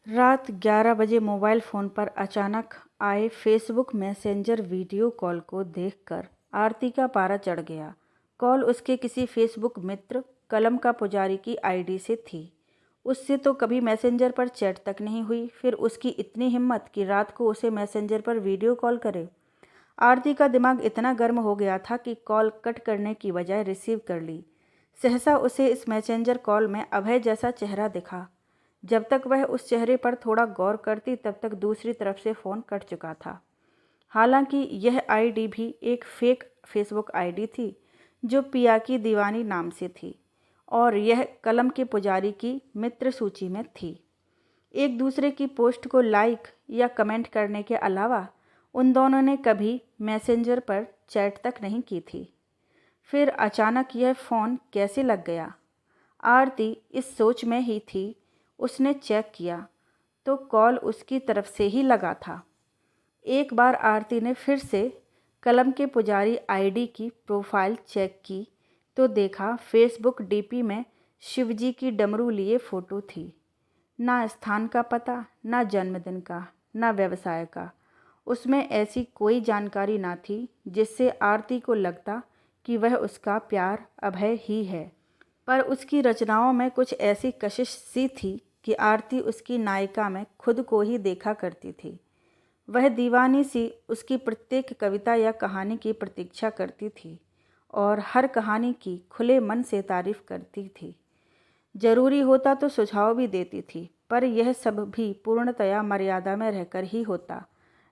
रात 11 बजे mobile phone पर अचानक आए फेसबुक मैसेंजर वीडियो कॉल को देखकर आरती का पारा चढ़ गया। कॉल उसके किसी फेसबुक मित्र कलम का पुजारी की आईडी से थी। उससे तो कभी मैसेंजर पर चैट तक नहीं हुई, फिर उसकी इतनी हिम्मत कि रात को उसे मैसेंजर पर वीडियो कॉल करे। आरती का दिमाग इतना गर्म हो गया था कि कॉल कट करने की बजाय रिसीव कर ली। सहसा उसे इस मैसेंजर कॉल में अभय जैसा चेहरा दिखा। जब तक वह उस चेहरे पर थोड़ा गौर करती तब तक दूसरी तरफ से फ़ोन कट चुका था। हालांकि यह आईडी भी एक फेक फेसबुक आईडी थी जो पिया की दीवानी नाम से थी और यह कलम के पुजारी की मित्र सूची में थी। एक दूसरे की पोस्ट को लाइक या कमेंट करने के अलावा उन दोनों ने कभी मैसेंजर पर चैट तक नहीं की थी। फिर अचानक यह फ़ोन कैसे लग गया? आरती इस सोच में ही थी। उसने चेक किया तो कॉल उसकी तरफ से ही लगा था। एक बार आरती ने फिर से कलम के पुजारी आईडी की प्रोफाइल चेक की तो देखा फेसबुक डीपी में शिवजी की डमरू लिए फ़ोटो थी। ना स्थान का पता, ना जन्मदिन का, ना व्यवसाय का। उसमें ऐसी कोई जानकारी ना थी जिससे आरती को लगता कि वह उसका प्यार अभय ही है। पर उसकी रचनाओं में कुछ ऐसी कशिश सी थी कि आरती उसकी नायिका में खुद को ही देखा करती थी। वह दीवानी सी उसकी प्रत्येक कविता या कहानी की प्रतीक्षा करती थी और हर कहानी की खुले मन से तारीफ करती थी। जरूरी होता तो सुझाव भी देती थी, पर यह सब भी पूर्णतया मर्यादा में रहकर ही होता।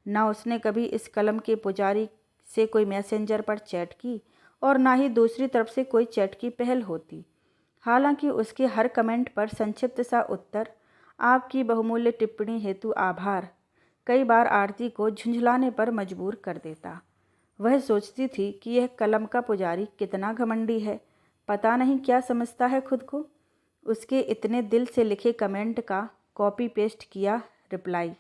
न उसने कभी इस कलम के पुजारी से कोई मैसेंजर पर चैट की और ना ही दूसरी तरफ से कोई चैट की पहल होती। हालांकि उसके हर कमेंट पर संक्षिप्त सा उत्तर, आपकी बहुमूल्य टिप्पणी हेतु आभार, कई बार आरती को झुंझलाने पर मजबूर कर देता। वह सोचती थी कि यह कलम का पुजारी कितना घमंडी है, पता नहीं क्या समझता है खुद को। उसके इतने दिल से लिखे कमेंट का कॉपी पेस्ट किया रिप्लाई।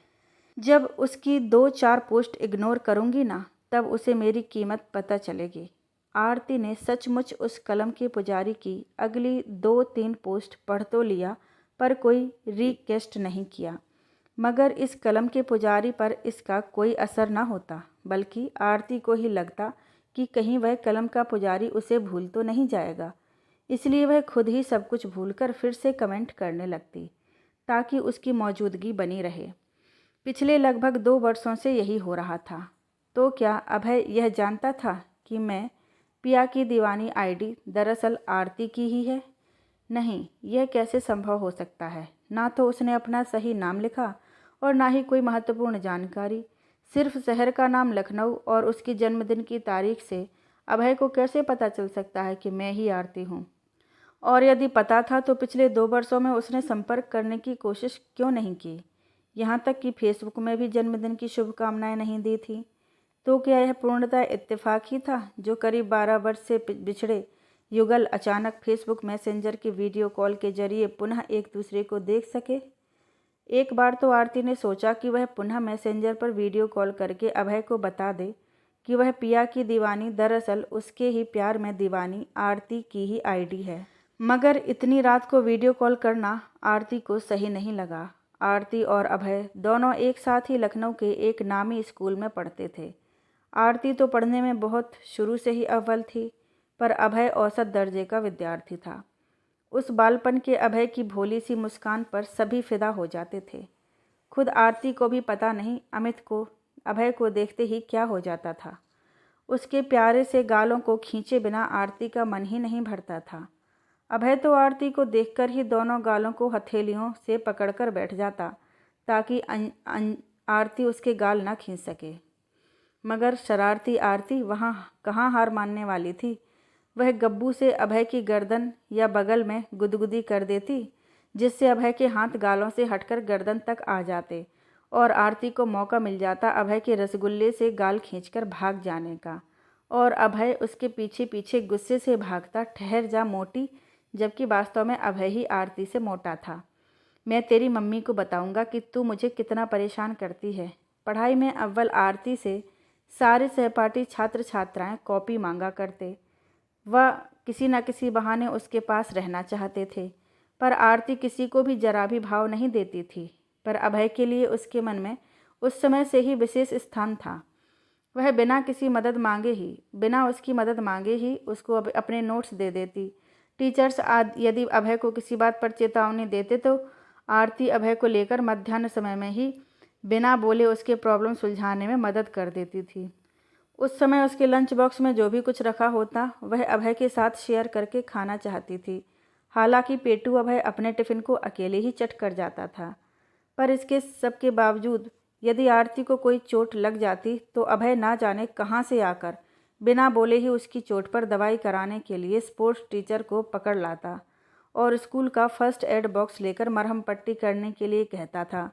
जब उसकी 2-4 पोस्ट इग्नोर करूँगी ना, तब उसे मेरी कीमत पता चलेगी। आरती ने सचमुच उस कलम के पुजारी की अगली 2-3 पोस्ट पढ़ तो लिया, पर कोई रिक्वेस्ट नहीं किया। मगर इस कलम के पुजारी पर इसका कोई असर न होता, बल्कि आरती को ही लगता कि कहीं वह कलम का पुजारी उसे भूल तो नहीं जाएगा। इसलिए वह खुद ही सब कुछ भूलकर फिर से कमेंट करने लगती, ताकि उसकी मौजूदगी बनी रहे। पिछले लगभग 2 वर्षों से यही हो रहा था। तो क्या अभय यह जानता था कि मैं पिया की दीवानी आईडी दरअसल आरती की ही है? नहीं, यह कैसे संभव हो सकता है? ना तो उसने अपना सही नाम लिखा और ना ही कोई महत्वपूर्ण जानकारी। सिर्फ शहर का नाम लखनऊ और उसकी जन्मदिन की तारीख से अभय को कैसे पता चल सकता है कि मैं ही आरती हूँ? और यदि पता था तो पिछले 2 वर्षों में उसने संपर्क करने की कोशिश क्यों नहीं की? यहाँ तक कि फेसबुक में भी जन्मदिन की शुभकामनाएं नहीं दी थी। तो क्या यह पूर्णतः इत्तेफाक ही था जो करीब 12 वर्ष से बिछड़े युगल अचानक फेसबुक मैसेंजर की वीडियो कॉल के जरिए पुनः एक दूसरे को देख सके? एक बार तो आरती ने सोचा कि वह पुनः मैसेंजर पर वीडियो कॉल करके अभय को बता दे कि वह पिया की दीवानी दरअसल उसके ही प्यार में दीवानी आरती की ही आईडी है। मगर इतनी रात को वीडियो कॉल करना आरती को सही नहीं लगा। आरती और अभय दोनों एक साथ ही लखनऊ के एक नामी स्कूल में पढ़ते थे। आरती तो पढ़ने में बहुत शुरू से ही अव्वल थी, पर अभय औसत दर्जे का विद्यार्थी था। उस बालपन के अभय की भोली सी मुस्कान पर सभी फिदा हो जाते थे। खुद आरती को भी पता नहीं अमित को अभय को देखते ही क्या हो जाता था। उसके प्यारे से गालों को खींचे बिना आरती का मन ही नहीं भरता था। अभय तो आरती को देखकर ही दोनों गालों को हथेलियों से पकड़कर बैठ जाता, ताकि आरती उसके गाल न खींच सके। मगर शरारती आरती वहाँ कहाँ हार मानने वाली थी। वह गब्बू से अभय की गर्दन या बगल में गुदगुदी कर देती, जिससे अभय के हाथ गालों से हटकर गर्दन तक आ जाते और आरती को मौका मिल जाता अभय के रसगुल्ले से गाल खींचकर भाग जाने का। और अभय उसके पीछे पीछे गुस्से से भागता, ठहर जा मोटी, जबकि वास्तव में अभय ही आरती से मोटा था। मैं तेरी मम्मी को बताऊंगा कि तू मुझे कितना परेशान करती है। पढ़ाई में अव्वल आरती से सारे सहपाठी छात्र छात्राएं कॉपी मांगा करते। वह किसी न किसी बहाने उसके पास रहना चाहते थे, पर आरती किसी को भी जरा भी भाव नहीं देती थी। पर अभय के लिए उसके मन में उस समय से ही विशेष स्थान था। वह बिना उसकी मदद मांगे ही उसको अपने नोट्स दे देती। टीचर्स यदि अभय को किसी बात पर चेतावनी देते तो आरती अभय को लेकर मध्याह्न समय में ही बिना बोले उसके प्रॉब्लम सुलझाने में मदद कर देती थी। उस समय उसके लंच बॉक्स में जो भी कुछ रखा होता वह अभय के साथ शेयर करके खाना चाहती थी। हालांकि पेटू अभय अपने टिफ़िन को अकेले ही चट कर जाता था, पर इसके सब के बावजूद यदि आरती को कोई चोट लग जाती तो अभय ना जाने कहाँ से आकर बिना बोले ही उसकी चोट पर दवाई कराने के लिए स्पोर्ट्स टीचर को पकड़ लाता और स्कूल का फर्स्ट एड बॉक्स लेकर मरहम पट्टी करने के लिए कहता था।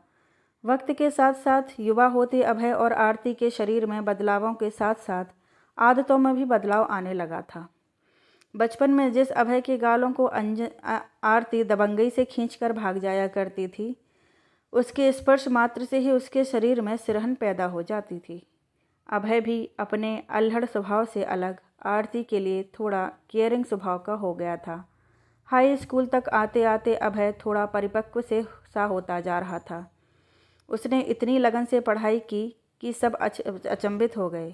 वक्त के साथ साथ युवा होते अभय और आरती के शरीर में बदलावों के साथ साथ आदतों में भी बदलाव आने लगा था। बचपन में जिस अभय के गालों को आरती दबंगई से खींचकर भाग जाया करती थी, उसके स्पर्श मात्र से ही उसके शरीर में सिरहन पैदा हो जाती थी। अभय भी अपने अल्हड़ स्वभाव से अलग आरती के लिए थोड़ा केयरिंग स्वभाव का हो गया था। हाई स्कूल तक आते आते अभय थोड़ा परिपक्व सा होता जा रहा था। उसने इतनी लगन से पढ़ाई की कि सब अचंभित हो गए।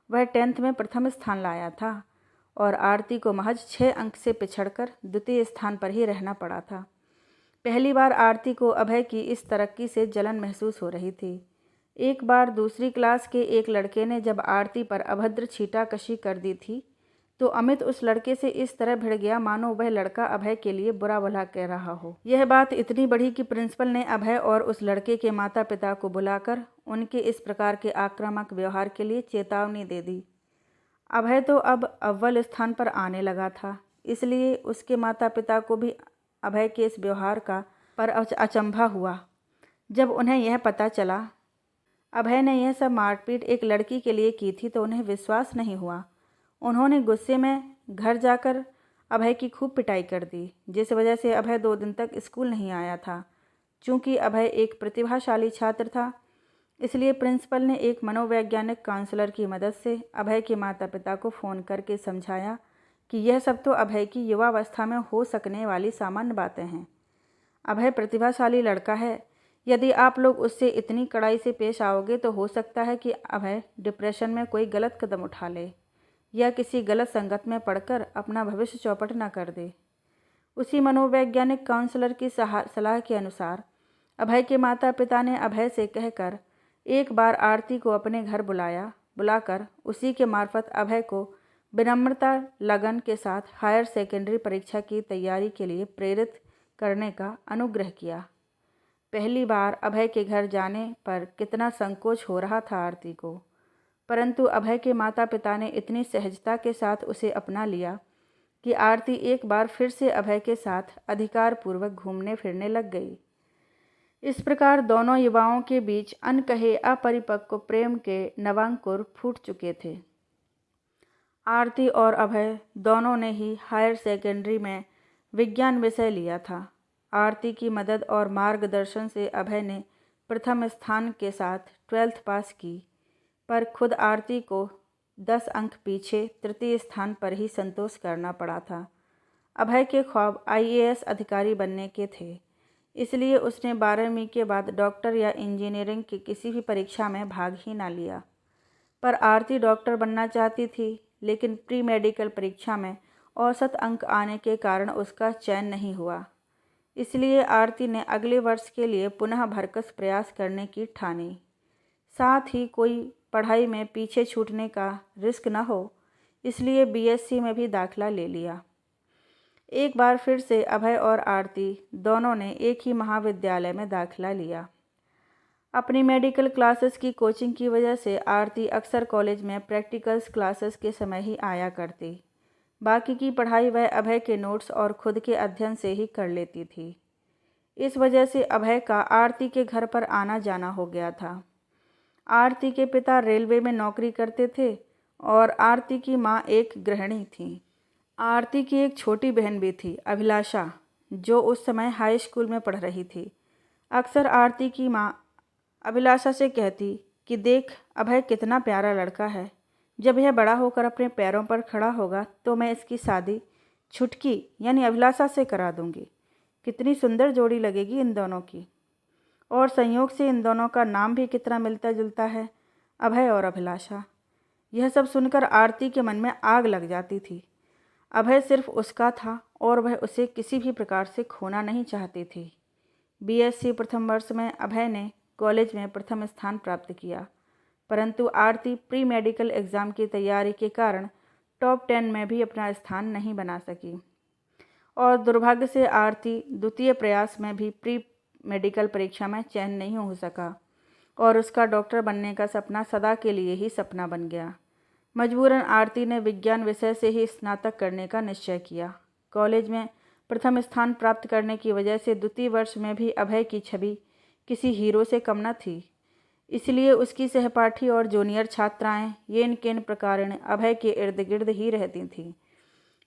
वह 10th में प्रथम स्थान लाया था और आरती को महज 6 अंक से पिछड़कर द्वितीय स्थान पर ही रहना पड़ा था। पहली बार आरती को अभय की इस तरक्की से जलन महसूस हो रही थी। एक बार दूसरी क्लास के एक लड़के ने जब आरती पर अभद्र छीटाकशी कर दी थी तो अमित उस लड़के से इस तरह भिड़ गया मानो वह लड़का अभय के लिए बुरा भला कह रहा हो। यह बात इतनी बढ़ी कि प्रिंसिपल ने अभय और उस लड़के के माता पिता को बुलाकर उनके इस प्रकार के आक्रामक व्यवहार के लिए चेतावनी दे दी। अभय तो अब अव्वल स्थान पर आने लगा था, इसलिए उसके माता पिता को भी अभय के इस व्यवहार पर अचंभा हुआ। जब उन्हें यह पता चला अभय ने यह सब मारपीट एक लड़की के लिए की थी तो उन्हें विश्वास नहीं हुआ। उन्होंने गुस्से में घर जाकर अभय की खूब पिटाई कर दी, जिस वजह से अभय 2 दिन तक स्कूल नहीं आया था। चूँकि अभय एक प्रतिभाशाली छात्र था, इसलिए प्रिंसिपल ने एक मनोवैज्ञानिक काउंसलर की मदद से अभय के माता पिता को फ़ोन करके समझाया कि यह सब तो अभय की युवावस्था में हो सकने वाली सामान्य बातें हैं। अभय प्रतिभाशाली लड़का है। यदि आप लोग उससे इतनी कड़ाई से पेश आओगे तो हो सकता है कि अभय डिप्रेशन में कोई गलत कदम उठा ले या किसी गलत संगत में पड़कर अपना भविष्य चौपट न कर दे। उसी मनोवैज्ञानिक काउंसलर की सलाह के अनुसार अभय के माता पिता ने अभय से कहकर एक बार आरती को अपने घर बुलाकर उसी के मार्फत अभय को विनम्रता लगन के साथ हायर सेकेंडरी परीक्षा की तैयारी के लिए प्रेरित करने का अनुग्रह किया। पहली बार अभय के घर जाने पर कितना संकोच हो रहा था आरती को, परंतु अभय के माता पिता ने इतनी सहजता के साथ उसे अपना लिया कि आरती एक बार फिर से अभय के साथ अधिकारपूर्वक घूमने फिरने लग गई। इस प्रकार दोनों युवाओं के बीच अनकहे अपरिपक्व प्रेम के नवांकुर फूट चुके थे। आरती और अभय दोनों ने ही हायर सेकेंडरी में विज्ञान विषय लिया था। आरती की मदद और मार्गदर्शन से अभय ने प्रथम स्थान के साथ 12th पास की, पर खुद आरती को 10 अंक पीछे तृतीय स्थान पर ही संतोष करना पड़ा था। अभय के ख्वाब IAS अधिकारी बनने के थे, इसलिए उसने 12वीं के बाद डॉक्टर या इंजीनियरिंग की किसी भी परीक्षा में भाग ही ना लिया। पर आरती डॉक्टर बनना चाहती थी, लेकिन प्री मेडिकल परीक्षा में औसत अंक आने के कारण उसका चयन नहीं हुआ। इसलिए आरती ने अगले वर्ष के लिए पुनः भरकस प्रयास करने की ठानी। साथ ही कोई पढ़ाई में पीछे छूटने का रिस्क न हो, इसलिए BSc में भी दाखिला ले लिया। एक बार फिर से अभय और आरती दोनों ने एक ही महाविद्यालय में दाखिला लिया। अपनी मेडिकल क्लासेस की कोचिंग की वजह से आरती अक्सर कॉलेज में प्रैक्टिकल्स क्लासेस के समय ही आया करती। बाकी की पढ़ाई वह अभय के नोट्स और खुद के अध्ययन से ही कर लेती थी। इस वजह से अभय का आरती के घर पर आना जाना हो गया था। आरती के पिता रेलवे में नौकरी करते थे और आरती की माँ एक गृहिणी थी। आरती की एक छोटी बहन भी थी, अभिलाषा, जो उस समय हाई स्कूल में पढ़ रही थी। अक्सर आरती की माँ अभिलाषा से कहती कि देख अभय कितना प्यारा लड़का है, जब यह बड़ा होकर अपने पैरों पर खड़ा होगा तो मैं इसकी शादी छुटकी यानी अभिलाषा से करा दूंगी। कितनी सुंदर जोड़ी लगेगी इन दोनों की। और संयोग से इन दोनों का नाम भी कितना मिलता जुलता है, अभय और अभिलाषा। यह सब सुनकर आरती के मन में आग लग जाती थी। अभय सिर्फ उसका था और वह उसे किसी भी प्रकार से खोना नहीं चाहती थी। बीएससी प्रथम वर्ष में अभय ने कॉलेज में प्रथम स्थान प्राप्त किया, परंतु आरती प्री मेडिकल एग्ज़ाम की तैयारी के कारण टॉप 10 में भी अपना स्थान नहीं बना सकी और दुर्भाग्य से आरती द्वितीय प्रयास में भी प्री मेडिकल परीक्षा में चयन नहीं हो सका और उसका डॉक्टर बनने का सपना सदा के लिए ही सपना बन गया। मजबूरन आरती ने विज्ञान विषय से ही स्नातक करने का निश्चय किया। कॉलेज में प्रथम स्थान प्राप्त करने की वजह से द्वितीय वर्ष में भी अभय की छवि किसी हीरो से कम न थी, इसलिए उसकी सहपाठी और जूनियर छात्राएं येन केन प्रकारेण अभय के इर्द गिर्द ही रहती थीं।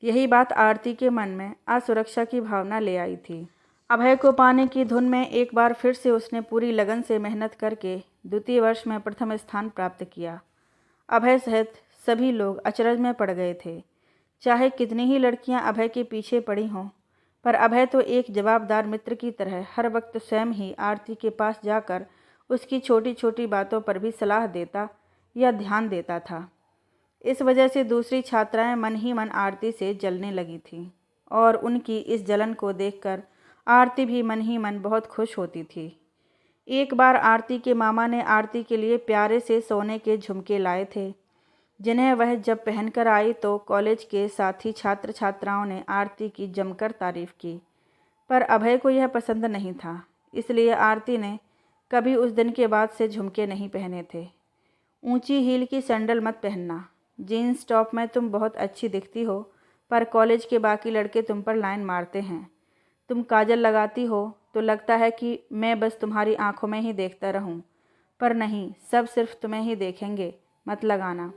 यही बात आरती के मन में असुरक्षा की भावना ले आई थी। अभय को पाने की धुन में एक बार फिर से उसने पूरी लगन से मेहनत करके द्वितीय वर्ष में प्रथम स्थान प्राप्त किया। अभय सहित सभी लोग अचरज में पड़ गए थे। चाहे कितनी ही लड़कियां अभय के पीछे पड़ी हों, पर अभय तो एक जवाबदार मित्र की तरह हर वक्त स्वयं ही आरती के पास जाकर उसकी छोटी छोटी बातों पर भी सलाह देता या ध्यान देता था। इस वजह से दूसरी छात्राएं मन ही मन आरती से जलने लगी थीं और उनकी इस जलन को देखकर आरती भी मन ही मन बहुत खुश होती थी। एक बार आरती के मामा ने आरती के लिए प्यारे से सोने के झुमके लाए थे, जिन्हें वह जब पहनकर आई तो कॉलेज के साथी छात्र छात्राओं ने आरती की जमकर तारीफ की, पर अभय को यह पसंद नहीं था, इसलिए आरती ने कभी उस दिन के बाद से झुमके नहीं पहने थे। ऊंची हील की सैंडल मत पहनना, जीन्स टॉप में तुम बहुत अच्छी दिखती हो, पर कॉलेज के बाकी लड़के तुम पर लाइन मारते हैं। तुम काजल लगाती हो तो लगता है कि मैं बस तुम्हारी आंखों में ही देखता रहूं, पर नहीं, सब सिर्फ तुम्हें ही देखेंगे, मत लगाना।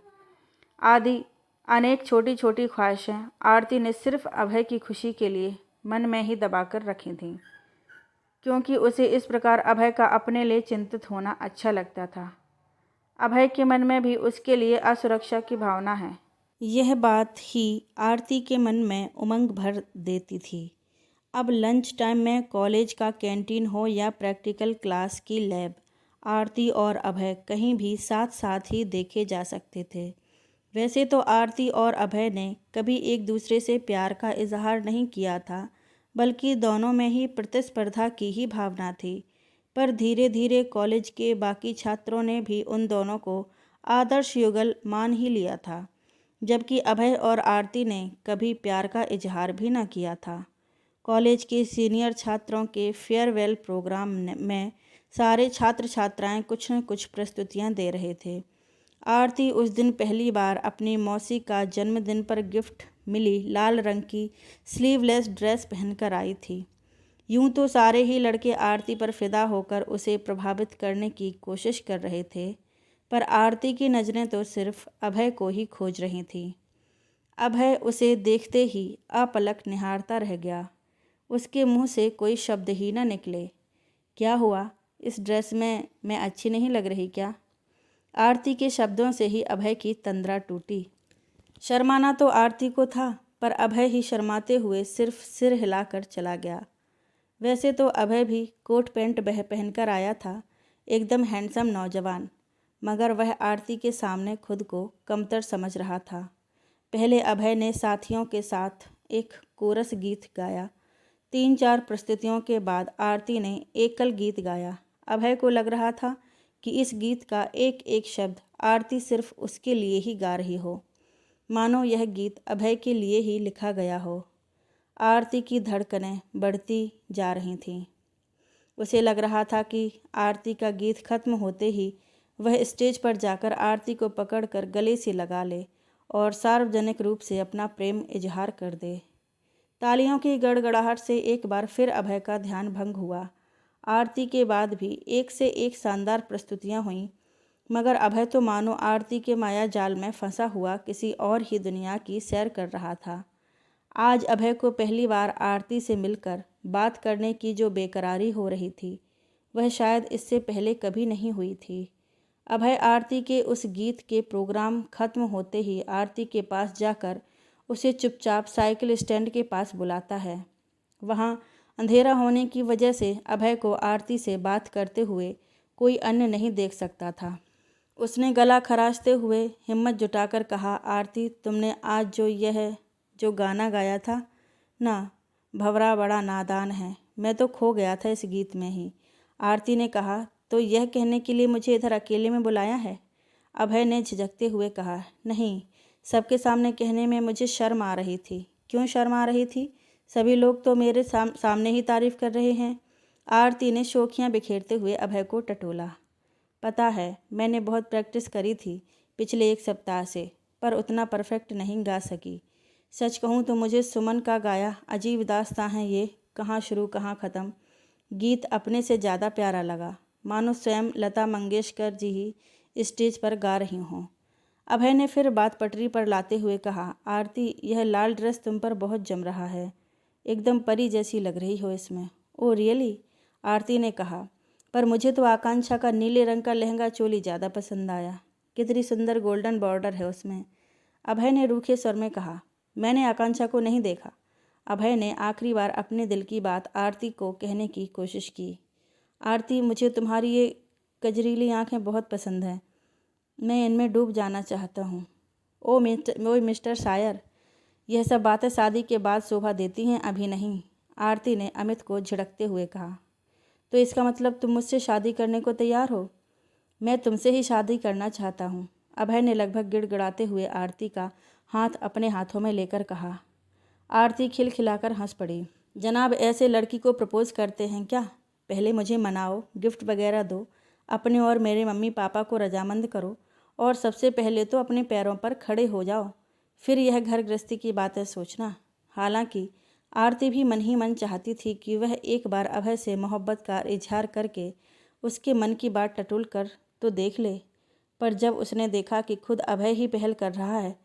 आदि अनेक छोटी छोटी ख्वाहिशें आरती ने सिर्फ अभय की खुशी के लिए मन में ही दबाकर रखी थीं, क्योंकि उसे इस प्रकार अभय का अपने लिए चिंतित होना अच्छा लगता था। अभय के मन में भी उसके लिए असुरक्षा की भावना है। यह बात ही आरती के मन में उमंग भर देती थी। अब लंच टाइम में कॉलेज का कैंटीन हो या प्रैक्टिकल क्लास की लैब, आरती और अभय कहीं भी साथ साथ ही देखे जा सकते थे। वैसे तो आरती और अभय ने कभी एक दूसरे से प्यार का इजहार नहीं किया था, बल्कि दोनों में ही प्रतिस्पर्धा की ही भावना थी। पर धीरे धीरे कॉलेज के बाकी छात्रों ने भी उन दोनों को आदर्श युगल मान ही लिया था, जबकि अभय और आरती ने कभी प्यार का इजहार भी न किया था। कॉलेज के सीनियर छात्रों के फेयरवेल प्रोग्राम में सारे छात्र छात्राएं कुछ न कुछ प्रस्तुतियां दे रहे थे। आरती उस दिन पहली बार अपनी मौसी का जन्मदिन पर गिफ्ट मिली लाल रंग की स्लीवलेस ड्रेस पहनकर आई थी। यूं तो सारे ही लड़के आरती पर फिदा होकर उसे प्रभावित करने की कोशिश कर रहे थे, पर आरती की नज़रें तो सिर्फ अभय को ही खोज रही थीं। अभय उसे देखते ही अपलक निहारता रह गया। उसके मुंह से कोई शब्द ही न निकले। क्या हुआ, इस ड्रेस में मैं अच्छी नहीं लग रही क्या? आरती के शब्दों से ही अभय की तंद्रा टूटी। शर्माना तो आरती को था, पर अभय ही शर्माते हुए सिर्फ सिर हिलाकर चला गया। वैसे तो अभय भी कोट पैंट पहनकर आया था, एकदम हैंडसम नौजवान, मगर वह आरती के सामने खुद को कमतर समझ रहा था। पहले अभय ने साथियों के साथ एक कोरस गीत गाया। 3-4 प्रस्तुतियों के बाद आरती ने एकल गीत गाया। अभय को लग रहा था कि इस गीत का एक एक शब्द आरती सिर्फ उसके लिए ही गा रही हो, मानो यह गीत अभय के लिए ही लिखा गया हो। आरती की धड़कनें बढ़ती जा रही थीं। उसे लग रहा था कि आरती का गीत खत्म होते ही वह स्टेज पर जाकर आरती को पकड़कर गले से लगा ले और सार्वजनिक रूप से अपना प्रेम इजहार कर दे। तालियों की गड़गड़ाहट से एक बार फिर अभय का ध्यान भंग हुआ। आरती के बाद भी एक से एक शानदार प्रस्तुतियां हुईं, मगर अभय तो मानो आरती के माया जाल में फंसा हुआ किसी और ही दुनिया की सैर कर रहा था। आज अभय को पहली बार आरती से मिलकर बात करने की जो बेकरारी हो रही थी, वह शायद इससे पहले कभी नहीं हुई थी। अभय आरती के उस गीत के प्रोग्राम खत्म होते ही आरती के पास जाकर उसे चुपचाप साइकिल स्टैंड के पास बुलाता है। वहाँ अंधेरा होने की वजह से अभय को आरती से बात करते हुए कोई अन्य नहीं देख सकता था। उसने गला खराशते हुए हिम्मत जुटाकर कहा, आरती, तुमने आज जो गाना गाया था ना, भंवरा बड़ा नादान है। मैं तो खो गया था इस गीत में ही। आरती ने कहा, तो यह कहने के लिए मुझे इधर अकेले में बुलाया है? अभय ने झिझकते हुए कहा, नहीं, सबके सामने कहने में मुझे शर्म आ रही थी। क्यों शर्म आ रही थी? सभी लोग तो मेरे सामने ही तारीफ कर रहे हैं। आरती ने शोखियाँ बिखेरते हुए अभय को टटोला। पता है, मैंने बहुत प्रैक्टिस करी थी पिछले 1 सप्ताह से, पर उतना परफेक्ट नहीं गा सकी। सच कहूँ तो मुझे सुमन का गाया अजीब दास्तां है ये, कहाँ शुरू कहाँ ख़त्म। गीत अपने से ज़्यादा प्यारा लगा, मानो स्वयं लता मंगेशकर जी ही स्टेज पर गा रही हों। अभय ने फिर बात पटरी पर लाते हुए कहा, आरती, यह लाल ड्रेस तुम पर बहुत जम रहा है। एकदम परी जैसी लग रही हो इसमें। Oh really? आरती ने कहा, पर मुझे तो आकांक्षा का नीले रंग का लहंगा चोली ज़्यादा पसंद आया। कितनी सुंदर गोल्डन बॉर्डर है उसमें। अभय ने रूखे स्वर में कहा, मैंने आकांक्षा को नहीं देखा। अभय ने आखिरी बार अपने दिल की बात आरती को कहने की कोशिश की। आरती, मुझे तुम्हारी ये गजरीली आंखें बहुत पसंद हैं। मैं इनमें डूब जाना चाहता हूँ। ओ मिस्टर शायर, यह सब बातें शादी के बाद शोभा देती हैं, अभी नहीं। आरती ने अमित को झिड़कते हुए कहा। तो इसका मतलब तुम मुझसे शादी करने को तैयार हो? मैं तुमसे ही शादी करना चाहता हूँ। अभय ने लगभग गिड़गिड़ाते हुए आरती का हाथ अपने हाथों में लेकर कहा। आरती खिलखिलाकर हंस पड़ी। जनाब ऐसे लड़की को प्रपोज करते हैं क्या? पहले मुझे मनाओ, गिफ्ट वगैरह दो, अपने और मेरे मम्मी पापा को रजामंद करो, और सबसे पहले तो अपने पैरों पर खड़े हो जाओ, फिर यह घर गृहस्थी की बातें सोचना। हालांकि आरती भी मन ही मन चाहती थी कि वह एक बार अभय से मोहब्बत का इजहार करके उसके मन की बात टटोल कर तो देख ले, पर जब उसने देखा कि खुद अभय ही पहल कर रहा है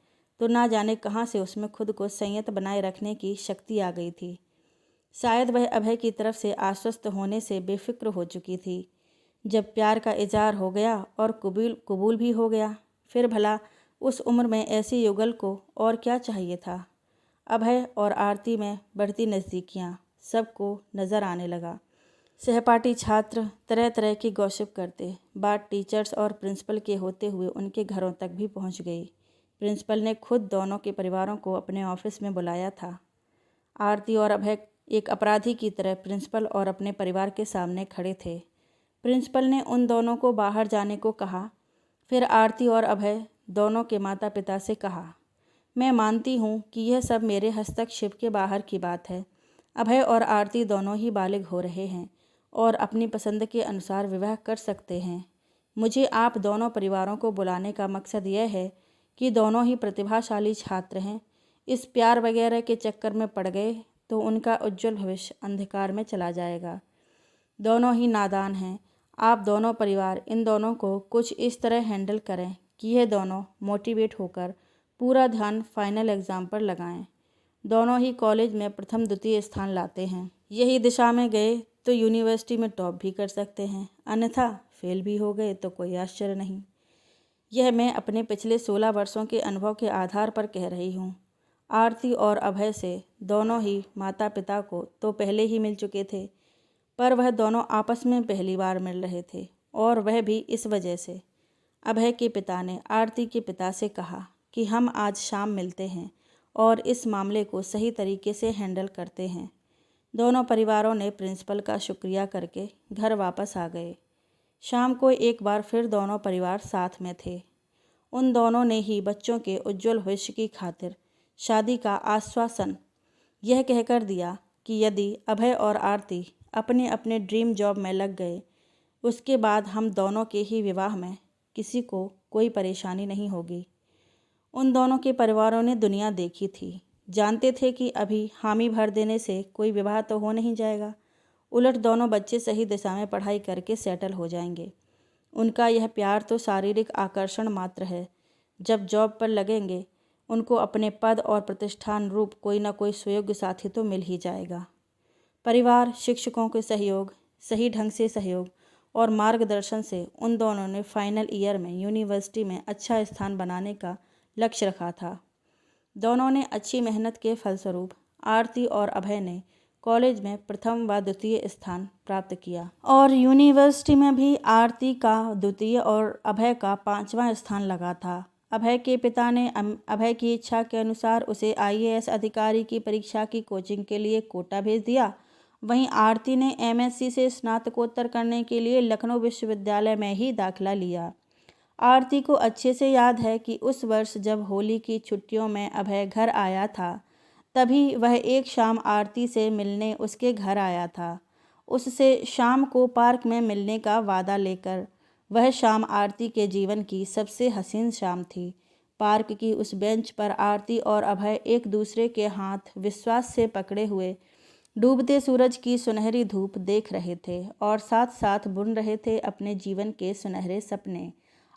तो ना जाने कहाँ से उसमें खुद को संयत बनाए रखने की शक्ति आ गई थी। शायद वह अभय की तरफ से आश्वस्त होने से बेफिक्र हो चुकी थी। जब प्यार का इजहार हो गया और कबूल भी हो गया, फिर भला उस उम्र में ऐसी युगल को और क्या चाहिए था। अभय और आरती में बढ़ती नज़दीकियाँ सबको नज़र आने लगा। सहपाठी छात्र तरह तरह की गॉसिप करते, बात टीचर्स और प्रिंसिपल के होते हुए उनके घरों तक भी पहुंच गई। प्रिंसिपल ने खुद दोनों के परिवारों को अपने ऑफिस में बुलाया था। आरती और अभय एक अपराधी की तरह प्रिंसिपल और अपने परिवार के सामने खड़े थे। प्रिंसिपल ने उन दोनों को बाहर जाने को कहा। फिर आरती और अभय दोनों के माता पिता से कहा, मैं मानती हूँ कि यह सब मेरे हस्तक्षेप के बाहर की बात है। अभय और आरती दोनों ही बालिग हो रहे हैं और अपनी पसंद के अनुसार विवाह कर सकते हैं। मुझे आप दोनों परिवारों को बुलाने का मकसद यह है कि दोनों ही प्रतिभाशाली छात्र हैं। इस प्यार वगैरह के चक्कर में पड़ गए तो उनका उज्जवल भविष्य अंधकार में चला जाएगा। दोनों ही नादान हैं। आप दोनों परिवार इन दोनों को कुछ इस तरह हैंडल करें कि ये दोनों मोटिवेट होकर पूरा ध्यान फाइनल एग्ज़ाम पर लगाएं। दोनों ही कॉलेज में प्रथम द्वितीय स्थान लाते हैं। यही दिशा में गए तो यूनिवर्सिटी में टॉप भी कर सकते हैं, अन्यथा फेल भी हो गए तो कोई आश्चर्य नहीं। यह मैं अपने पिछले 16 वर्षों के अनुभव के आधार पर कह रही हूँ। आरती और अभय से दोनों ही माता पिता को तो पहले ही मिल चुके थे, पर वह दोनों आपस में पहली बार मिल रहे थे, और वह भी इस वजह से। अभय के पिता ने आरती के पिता से कहा कि हम आज शाम मिलते हैं और इस मामले को सही तरीके से हैंडल करते हैं। दोनों परिवारों ने प्रिंसिपल का शुक्रिया करके घर वापस आ गए। शाम को एक बार फिर दोनों परिवार साथ में थे। उन दोनों ने ही बच्चों के उज्जवल भविष्य की खातिर शादी का आश्वासन यह कहकर दिया कि यदि अभय और आरती अपने अपने ड्रीम जॉब में लग गए, उसके बाद हम दोनों के ही विवाह में किसी को कोई परेशानी नहीं होगी। उन दोनों के परिवारों ने दुनिया देखी थी, जानते थे कि अभी हामी भर देने से कोई विवाह तो हो नहीं जाएगा। उलट दोनों बच्चे सही दिशा में पढ़ाई करके सेटल हो जाएंगे। उनका यह प्यार तो शारीरिक आकर्षण मात्र है। जब जॉब पर लगेंगे उनको अपने पद और प्रतिष्ठान रूप कोई ना कोई सुयोग्य साथी तो मिल ही जाएगा। परिवार, शिक्षकों के सहयोग, सही ढंग से सहयोग और मार्गदर्शन से उन दोनों ने फाइनल ईयर में यूनिवर्सिटी में अच्छा स्थान बनाने का लक्ष्य रखा था। दोनों ने अच्छी मेहनत के फलस्वरूप आरती और अभय ने कॉलेज में प्रथम व द्वितीय स्थान प्राप्त किया और यूनिवर्सिटी में भी आरती का द्वितीय और अभय का 5वां स्थान लगा था। अभय के पिता ने अभय की इच्छा के अनुसार उसे IAS अधिकारी की परीक्षा की कोचिंग के लिए कोटा भेज दिया। वहीं आरती ने MSc से स्नातकोत्तर करने के लिए लखनऊ विश्वविद्यालय में ही दाखिला लिया। आरती को अच्छे से याद है कि उस वर्ष जब होली की छुट्टियों में अभय घर आया था, तभी वह एक शाम आरती से मिलने उसके घर आया था। उससे शाम को पार्क में मिलने का वादा लेकर। वह शाम आरती के जीवन की सबसे हसीन शाम थी। पार्क की उस बेंच पर आरती और अभय एक दूसरे के हाथ विश्वास से पकड़े हुए डूबते सूरज की सुनहरी धूप देख रहे थे और साथ साथ बुन रहे थे अपने जीवन के सुनहरे सपने।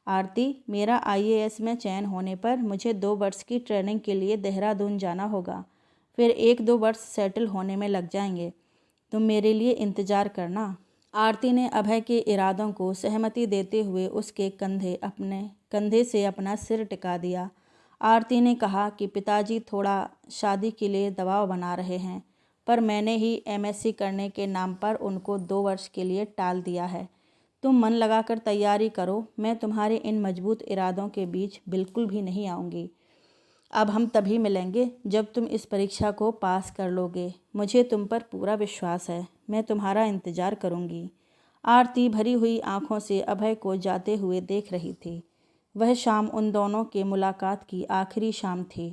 आरती, मेरा IAS में चयन होने पर मुझे 2 वर्ष की ट्रेनिंग के लिए देहरादून जाना होगा। फिर 1-2 वर्ष सेटल होने में लग जाएंगे। तुम मेरे लिए इंतज़ार करना। आरती ने अभय के इरादों को सहमति देते हुए उसके अपने कंधे से अपना सिर टिका दिया। आरती ने कहा कि पिताजी थोड़ा शादी के लिए दबाव बना रहे हैं, पर मैंने ही MSc करने के नाम पर उनको 2 वर्ष के लिए टाल दिया है। तुम मन लगाकर तैयारी करो, मैं तुम्हारे इन मजबूत इरादों के बीच बिल्कुल भी नहीं आऊँगी। अब हम तभी मिलेंगे जब तुम इस परीक्षा को पास कर लोगे। मुझे तुम पर पूरा विश्वास है। मैं तुम्हारा इंतज़ार करूँगी। आरती भरी हुई आँखों से अभय को जाते हुए देख रही थी। वह शाम उन दोनों के मुलाकात की आखिरी शाम थी।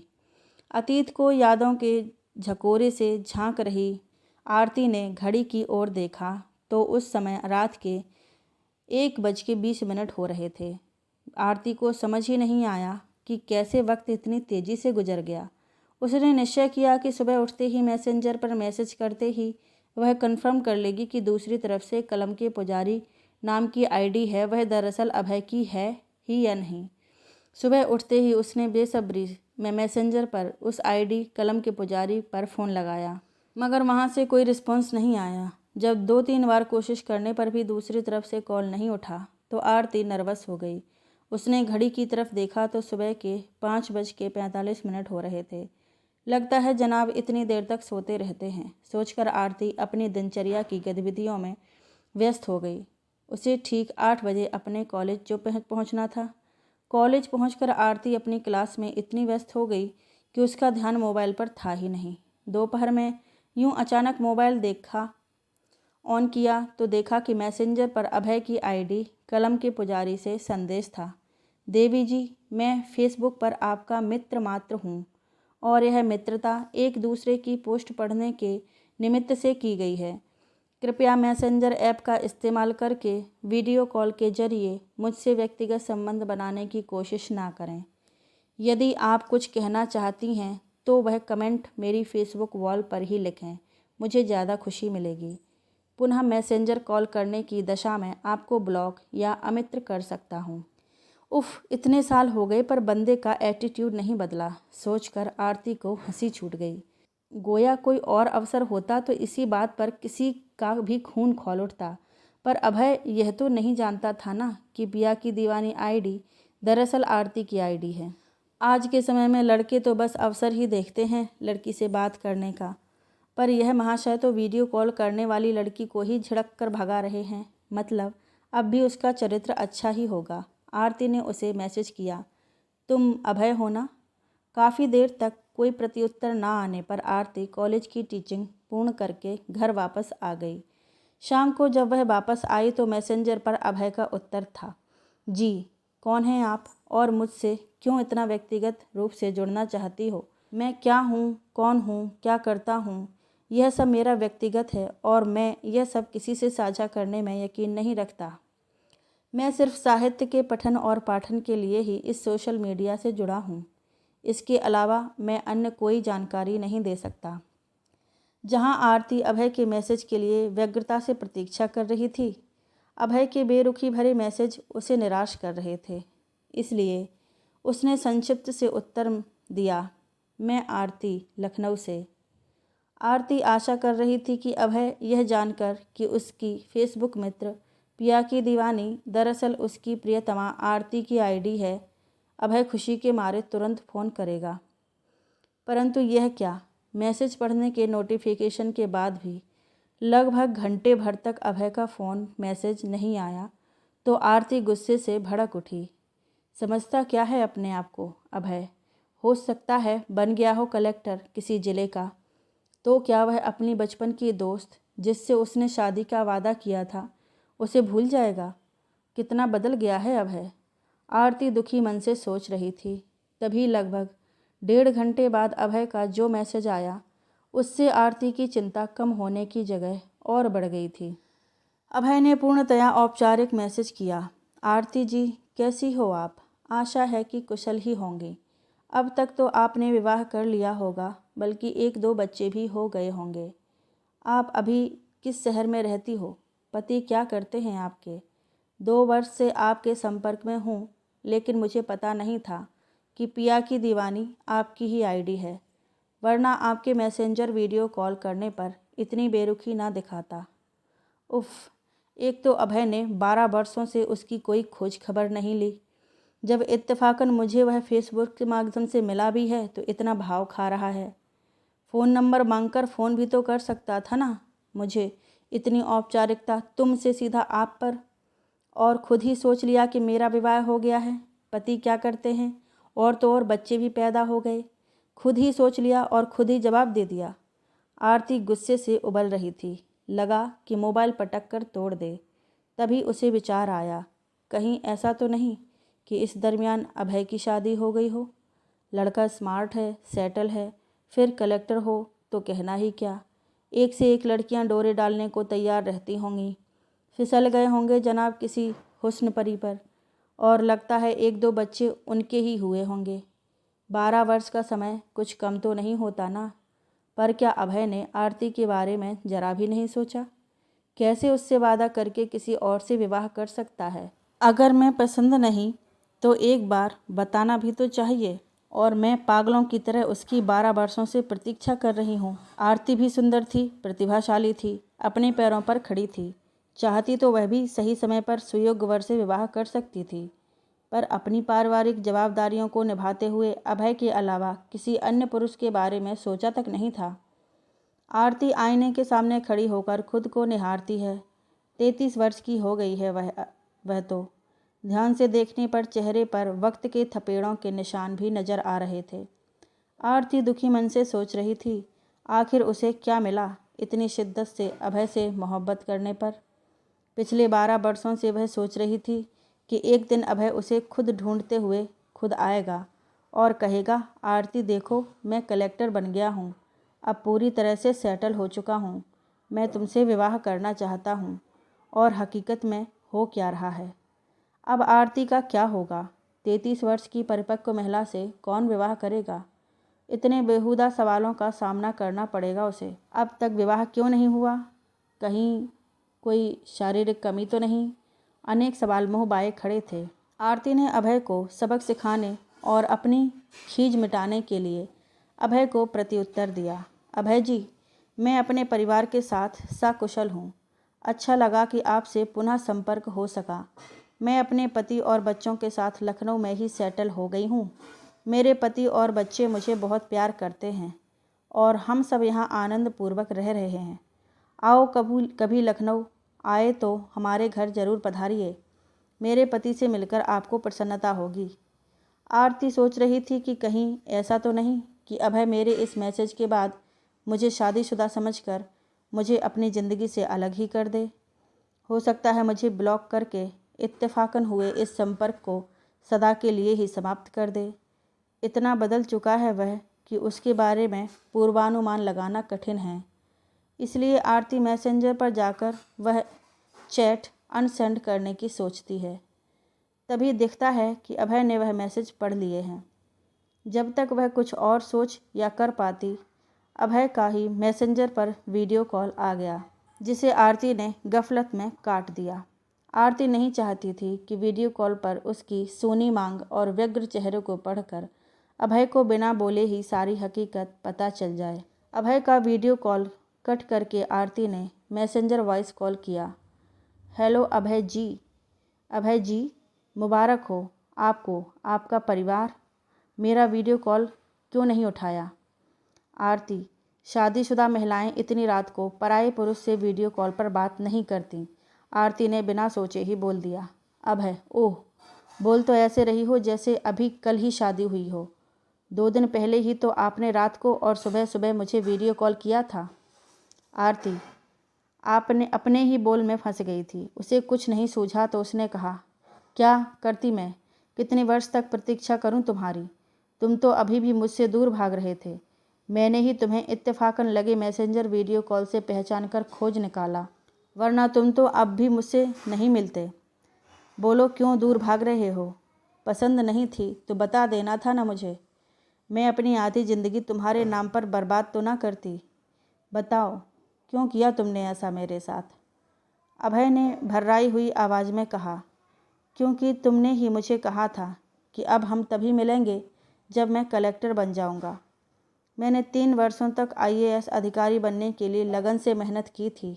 अतीत को यादों के झकोरे से झांक रही आरती ने घड़ी की ओर देखा तो उस समय रात के 1:20 हो रहे थे। आरती को समझ ही नहीं आया कि कैसे वक्त इतनी तेज़ी से गुजर गया। उसने निश्चय किया कि सुबह उठते ही मैसेंजर पर मैसेज करते ही वह कंफर्म कर लेगी कि दूसरी तरफ से कलम के पुजारी नाम की ID है, वह दरअसल अभय की है ही या नहीं। सुबह उठते ही उसने बेसब्री में मैसेंजर पर उस ID कलम के पुजारी पर फ़ोन लगाया, मगर वहाँ से कोई रिस्पॉन्स नहीं आया। जब 2-3 बार कोशिश करने पर भी दूसरी तरफ से कॉल नहीं उठा तो आरती नर्वस हो गई। उसने घड़ी की तरफ देखा तो सुबह के 5:45 हो रहे थे। लगता है जनाब इतनी देर तक सोते रहते हैं, सोचकर आरती अपनी दिनचर्या की गतिविधियों में व्यस्त हो गई। उसे ठीक 8 बजे अपने कॉलेज जो पहुंचना था। कॉलेज पहुंचकर आरती अपनी क्लास में इतनी व्यस्त हो गई कि उसका ध्यान मोबाइल पर था ही नहीं। दोपहर में यूं अचानक मोबाइल ऑन किया तो देखा कि मैसेंजर पर अभय की ID कलम के पुजारी से संदेश था। देवी जी, मैं फेसबुक पर आपका मित्र मात्र हूँ और यह मित्रता एक दूसरे की पोस्ट पढ़ने के निमित्त से की गई है। कृपया मैसेंजर ऐप का इस्तेमाल करके वीडियो कॉल के जरिए मुझसे व्यक्तिगत संबंध बनाने की कोशिश ना करें। यदि आप कुछ कहना चाहती हैं तो वह कमेंट मेरी फेसबुक वॉल पर ही लिखें, मुझे ज़्यादा खुशी मिलेगी। पुनः मैसेंजर कॉल करने की दशा में आपको ब्लॉक या अमित्र कर सकता हूँ। उफ, इतने साल हो गए पर बंदे का एटीट्यूड नहीं बदला, सोचकर आरती को हंसी छूट गई। गोया कोई और अवसर होता तो इसी बात पर किसी का भी खून खौल उठता, पर अभय यह तो नहीं जानता था ना कि पिया की दीवानी ID दरअसल आरती की ID है। आज के समय में लड़के तो बस अवसर ही देखते हैं लड़की से बात करने का, पर यह महाशय तो वीडियो कॉल करने वाली लड़की को ही झिड़क कर भगा रहे हैं। मतलब अब भी उसका चरित्र अच्छा ही होगा। आरती ने उसे मैसेज किया, तुम अभय हो ना? काफ़ी देर तक कोई प्रत्युत्तर ना आने पर आरती कॉलेज की टीचिंग पूर्ण करके घर वापस आ गई। शाम को जब वह वापस आई तो मैसेंजर पर अभय का उत्तर था, जी, कौन हैं आप और मुझसे क्यों इतना व्यक्तिगत रूप से जुड़ना चाहती हो? मैं क्या हूँ, कौन हूँ, क्या करता हूँ, यह सब मेरा व्यक्तिगत है और मैं यह सब किसी से साझा करने में यकीन नहीं रखता। मैं सिर्फ साहित्य के पठन और पाठन के लिए ही इस सोशल मीडिया से जुड़ा हूँ। इसके अलावा मैं अन्य कोई जानकारी नहीं दे सकता। जहाँ आरती अभय के मैसेज के लिए व्यग्रता से प्रतीक्षा कर रही थी, अभय के बेरुखी भरे मैसेज उसे निराश कर रहे थे। इसलिए उसने संक्षिप्त से उत्तर दिया, मैं आरती, लखनऊ से। आरती आशा कर रही थी कि अभय यह जानकर कि उसकी फेसबुक मित्र पिया की दीवानी दरअसल उसकी प्रियतमा आरती की ID है, अभय खुशी के मारे तुरंत फ़ोन करेगा। परंतु यह क्या, मैसेज पढ़ने के नोटिफिकेशन के बाद भी लगभग घंटे भर तक अभय का फ़ोन मैसेज नहीं आया तो आरती गुस्से से भड़क उठी। समझता क्या है अपने आप को अभय? हो सकता है बन गया हो कलेक्टर किसी ज़िले का, तो क्या वह अपनी बचपन की दोस्त जिससे उसने शादी का वादा किया था उसे भूल जाएगा? कितना बदल गया है अभय। आरती दुखी मन से सोच रही थी। तभी लगभग 1.5 घंटे बाद अभय का जो मैसेज आया उससे आरती की चिंता कम होने की जगह और बढ़ गई थी। अभय ने पूर्णतया औपचारिक मैसेज किया। आरती जी, कैसी हो आप? आशा है कि कुशल ही होंगी। अब तक तो आपने विवाह कर लिया होगा, बल्कि 1-2 बच्चे भी हो गए होंगे। आप अभी किस शहर में रहती हो? पति क्या करते हैं आपके? 2 वर्ष से आपके संपर्क में हूँ, लेकिन मुझे पता नहीं था कि पिया की दीवानी आपकी ही आईडी है, वरना आपके मैसेंजर वीडियो कॉल करने पर इतनी बेरुखी ना दिखाता। उफ़, एक तो अभय ने 12 वर्षों से उसकी कोई खोज खबर नहीं ली। जब इत्तेफाकन मुझे वह फेसबुक के माध्यम से मिला भी है तो इतना भाव खा रहा है। फ़ोन नंबर मांगकर फ़ोन भी तो कर सकता था ना मुझे। इतनी औपचारिकता तुमसे सीधा आप पर, और खुद ही सोच लिया कि मेरा विवाह हो गया है। पति क्या करते हैं? और तो और बच्चे भी पैदा हो गए। खुद ही सोच लिया और खुद ही जवाब दे दिया। आरती गुस्से से उबल रही थी। लगा कि मोबाइल पटक कर तोड़ दे। तभी उसे विचार आया, कहीं ऐसा तो नहीं कि इस दरमियान अभय की शादी हो गई हो। लड़का स्मार्ट है, सेटल है, फिर कलेक्टर हो तो कहना ही क्या। एक से एक लड़कियां डोरे डालने को तैयार रहती होंगी। फिसल गए होंगे जनाब किसी हुस्न परी पर, और लगता है 1-2 बच्चे उनके ही हुए होंगे। 12 वर्ष का समय कुछ कम तो नहीं होता ना। पर क्या अभय ने आरती के बारे में जरा भी नहीं सोचा? कैसे उससे वादा करके किसी और से विवाह कर सकता है? अगर मैं पसंद नहीं तो एक बार बताना भी तो चाहिए। और मैं पागलों की तरह उसकी 12 वर्षों से प्रतीक्षा कर रही हूँ। आरती भी सुंदर थी, प्रतिभाशाली थी, अपने पैरों पर खड़ी थी। चाहती तो वह भी सही समय पर सुयोग्य वर से विवाह कर सकती थी, पर अपनी पारिवारिक जवाबदारियों को निभाते हुए अभय के अलावा किसी अन्य पुरुष के बारे में सोचा तक नहीं था। आरती आईने के सामने खड़ी होकर खुद को निहारती है। 33 वर्ष की हो गई है वह तो। ध्यान से देखने पर चेहरे पर वक्त के थपेड़ों के निशान भी नजर आ रहे थे। आरती दुखी मन से सोच रही थी, आखिर उसे क्या मिला इतनी शिद्दत से अभय से मोहब्बत करने पर। पिछले 12 वर्षों से वह सोच रही थी कि एक दिन अभय उसे खुद ढूंढते हुए खुद आएगा और कहेगा, आरती देखो, मैं कलेक्टर बन गया हूँ, अब पूरी तरह से सेटल हो चुका हूँ, मैं तुमसे विवाह करना चाहता हूँ। और हकीकत में हो क्या रहा है? अब आरती का क्या होगा? 33 वर्ष की परिपक्व महिला से कौन विवाह करेगा? इतने बेहुदा सवालों का सामना करना पड़ेगा उसे। अब तक विवाह क्यों नहीं हुआ? कहीं कोई शारीरिक कमी तो नहीं? अनेक सवाल मुँह बाए खड़े थे। आरती ने अभय को सबक सिखाने और अपनी खीज मिटाने के लिए अभय को प्रत्युत्तर दिया। अभय जी, मैं अपने परिवार के साथ सकुशल हूँ। अच्छा लगा कि आपसे पुनः संपर्क हो सका। मैं अपने पति और बच्चों के साथ लखनऊ में ही सेटल हो गई हूँ। मेरे पति और बच्चे मुझे बहुत प्यार करते हैं और हम सब यहाँ आनंद पूर्वक रह रहे हैं। आओ कभी लखनऊ आए तो हमारे घर ज़रूर पधारिए। मेरे पति से मिलकर आपको प्रसन्नता होगी। आरती सोच रही थी कि कहीं ऐसा तो नहीं कि अभय मेरे इस मैसेज के बाद मुझे शादीशुदा समझकर मुझे अपनी ज़िंदगी से अलग ही कर दे। हो सकता है मुझे ब्लॉक करके इत्तेफाकन हुए इस संपर्क को सदा के लिए ही समाप्त कर दे। इतना बदल चुका है वह कि उसके बारे में पूर्वानुमान लगाना कठिन है। इसलिए आरती मैसेंजर पर जाकर वह चैट अनसेंड करने की सोचती है। तभी दिखता है कि अभय ने वह मैसेज पढ़ लिए हैं। जब तक वह कुछ और सोच या कर पाती, अभय का ही मैसेंजर पर वीडियो कॉल आ गया, जिसे आरती ने गफलत में काट दिया। आरती नहीं चाहती थी कि वीडियो कॉल पर उसकी सूनी मांग और व्यग्र चेहरे को पढ़कर अभय को बिना बोले ही सारी हकीकत पता चल जाए। अभय का वीडियो कॉल कट करके आरती ने मैसेंजर वॉइस कॉल किया। हेलो अभय जी। अभय जी, मुबारक हो आपको, आपका परिवार। मेरा वीडियो कॉल क्यों नहीं उठाया? आरती, शादीशुदा महिलाएं इतनी रात को पराये पुरुष से वीडियो कॉल पर बात नहीं करती। आरती ने बिना सोचे ही बोल दिया। अभय, ओह, बोल तो ऐसे रही हो जैसे अभी कल ही शादी हुई हो। 2 दिन पहले ही तो आपने रात को और सुबह सुबह मुझे वीडियो कॉल किया था। आरती आपने अपने ही बोल में फंस गई थी। उसे कुछ नहीं सूझा तो उसने कहा, क्या करती मैं? कितने वर्ष तक प्रतीक्षा करूं तुम्हारी? तुम तो अभी भी मुझसे दूर भाग रहे थे। मैंने ही तुम्हें इत्तेफाकन लगे मैसेंजर वीडियो कॉल से पहचान कर खोज निकाला, वरना तुम तो अब भी मुझसे नहीं मिलते। बोलो, क्यों दूर भाग रहे हो? पसंद नहीं थी तो बता देना था ना मुझे। मैं अपनी आधी ज़िंदगी तुम्हारे नाम पर बर्बाद तो ना करती। बताओ, क्यों किया तुमने ऐसा मेरे साथ? अभय ने भर्राई हुई आवाज़ में कहा, क्योंकि तुमने ही मुझे कहा था कि अब हम तभी मिलेंगे जब मैं कलेक्टर बन जाऊंगा। मैंने 3 वर्षों तक IAS अधिकारी बनने के लिए लगन से मेहनत की थी,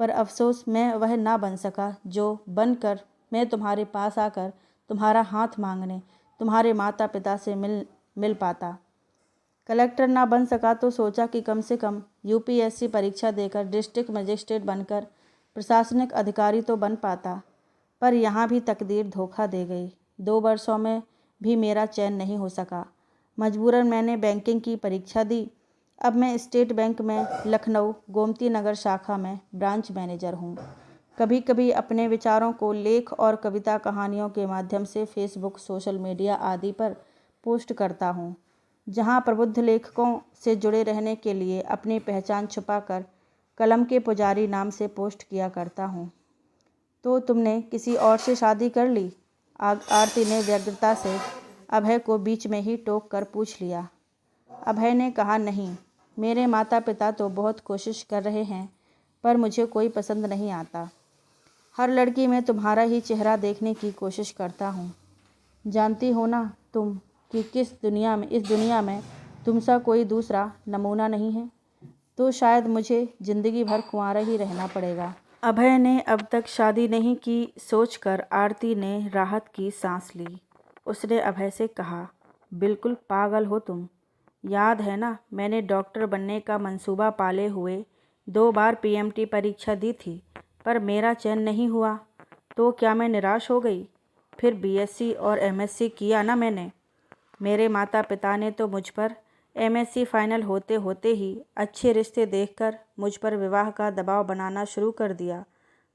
पर अफसोस मैं वह ना बन सका जो बनकर मैं तुम्हारे पास आकर तुम्हारा हाथ मांगने तुम्हारे माता पिता से मिल पाता। कलेक्टर ना बन सका तो सोचा कि कम से कम UPSC परीक्षा देकर डिस्ट्रिक्ट मजिस्ट्रेट बनकर प्रशासनिक अधिकारी तो बन पाता, पर यहाँ भी तकदीर धोखा दे गई। 2 वर्षों में भी मेरा चयन नहीं हो सका। मजबूरन मैंने बैंकिंग की परीक्षा दी। अब मैं स्टेट बैंक में लखनऊ गोमती नगर शाखा में ब्रांच मैनेजर हूँ। कभी कभी अपने विचारों को लेख और कविता कहानियों के माध्यम से फेसबुक, सोशल मीडिया आदि पर पोस्ट करता हूँ, जहाँ प्रबुद्ध लेखकों से जुड़े रहने के लिए अपनी पहचान छुपाकर कलम के पुजारी नाम से पोस्ट किया करता हूँ। तो तुमने किसी और से शादी कर ली? आरती ने व्यग्रता से अभय को बीच में ही टोक कर पूछ लिया। अभय ने कहा, नहीं, मेरे माता पिता तो बहुत कोशिश कर रहे हैं, पर मुझे कोई पसंद नहीं आता। हर लड़की में तुम्हारा ही चेहरा देखने की कोशिश करता हूँ। जानती हो ना तुम कि इस दुनिया में तुमसा कोई दूसरा नमूना नहीं है, तो शायद मुझे ज़िंदगी भर कुंवारा ही रहना पड़ेगा। अभय ने अब तक शादी नहीं की सोचकर आरती ने राहत की सांस ली। उसने अभय से कहा, बिल्कुल पागल हो तुम। याद है ना, मैंने डॉक्टर बनने का मंसूबा पाले हुए 2 बार PMT परीक्षा दी थी, पर मेरा चयन नहीं हुआ। तो क्या मैं निराश हो गई? फिर BSc और MSc किया ना मैंने। मेरे माता पिता ने तो मुझ पर MSc फाइनल होते होते ही अच्छे रिश्ते देखकर मुझ पर विवाह का दबाव बनाना शुरू कर दिया,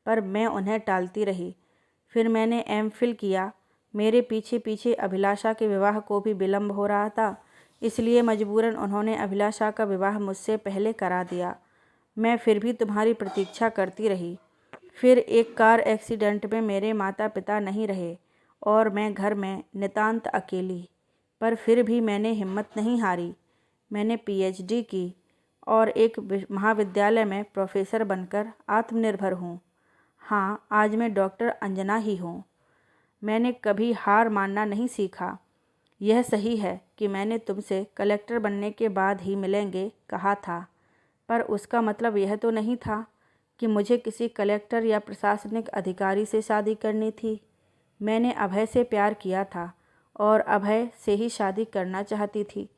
पर मैं उन्हें टालती रही। फिर मैंने MPhil किया। मेरे पीछे पीछे अभिलाषा के विवाह को भी विलम्ब हो रहा था, इसलिए मजबूरन उन्होंने अभिलाषा का विवाह मुझसे पहले करा दिया। मैं फिर भी तुम्हारी प्रतीक्षा करती रही। फिर एक कार एक्सीडेंट में मेरे माता पिता नहीं रहे और मैं घर में नितांत अकेली, पर फिर भी मैंने हिम्मत नहीं हारी। मैंने PhD की और एक महाविद्यालय में प्रोफेसर बनकर आत्मनिर्भर हूँ। हाँ, आज मैं डॉक्टर अंजना ही हूँ। मैंने कभी हार मानना नहीं सीखा। यह सही है कि मैंने तुमसे कलेक्टर बनने के बाद ही मिलेंगे कहा था, पर उसका मतलब यह तो नहीं था कि मुझे किसी कलेक्टर या प्रशासनिक अधिकारी से शादी करनी थी। मैंने अभय से प्यार किया था और अभय से ही शादी करना चाहती थी,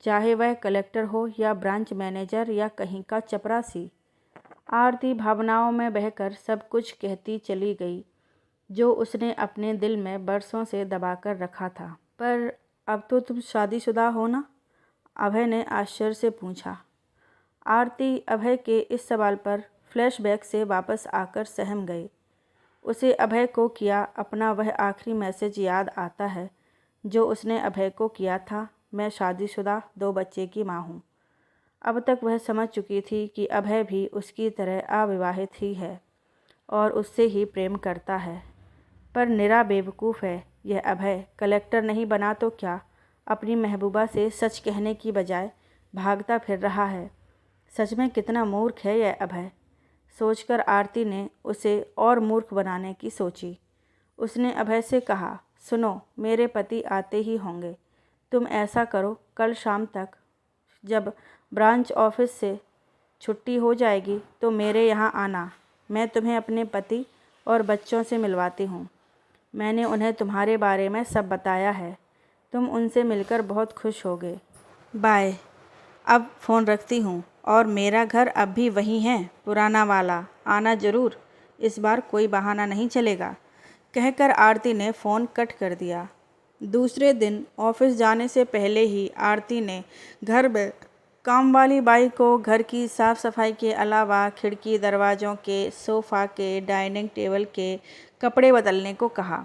चाहे वह कलेक्टर हो या ब्रांच मैनेजर या कहीं का चपरासी। आरती भावनाओं में बहकर सब कुछ कहती चली गई जो उसने अपने दिल में बरसों से दबाकर रखा था। पर अब तो तुम शादीशुदा हो ना? अभय ने आश्चर्य से पूछा। आरती अभय के इस सवाल पर फ्लैशबैक से वापस आकर सहम गई। उसे अभय को किया अपना वह आखिरी मैसेज याद आता है जो उसने अभय को किया था, मैं शादीशुदा 2 बच्चे की माँ हूँ। अब तक वह समझ चुकी थी कि अभय भी उसकी तरह अविवाहित ही है और उससे ही प्रेम करता है, पर निरा बेवकूफ़ है यह अभय। कलेक्टर नहीं बना तो क्या, अपनी महबूबा से सच कहने की बजाय भागता फिर रहा है। सच में कितना मूर्ख है यह अभय, सोचकर आरती ने उसे और मूर्ख बनाने की सोची। उसने अभय से कहा, सुनो, मेरे पति आते ही होंगे। तुम ऐसा करो, कल शाम तक जब ब्रांच ऑफिस से छुट्टी हो जाएगी तो मेरे यहाँ आना। मैं तुम्हें अपने पति और बच्चों से मिलवाती हूँ। मैंने उन्हें तुम्हारे बारे में सब बताया है। तुम उनसे मिलकर बहुत खुश होगे। बाय। अब फ़ोन रखती हूँ। और मेरा घर अब भी वही है, पुराना वाला। आना ज़रूर, इस बार कोई बहाना नहीं चलेगा, कहकर आरती ने फ़ोन कट कर दिया। दूसरे दिन ऑफिस जाने से पहले ही आरती ने घर में काम वाली बाई को घर की साफ़ सफाई के अलावा खिड़की दरवाज़ों के, सोफ़ा के, डाइनिंग टेबल के कपड़े बदलने को कहा।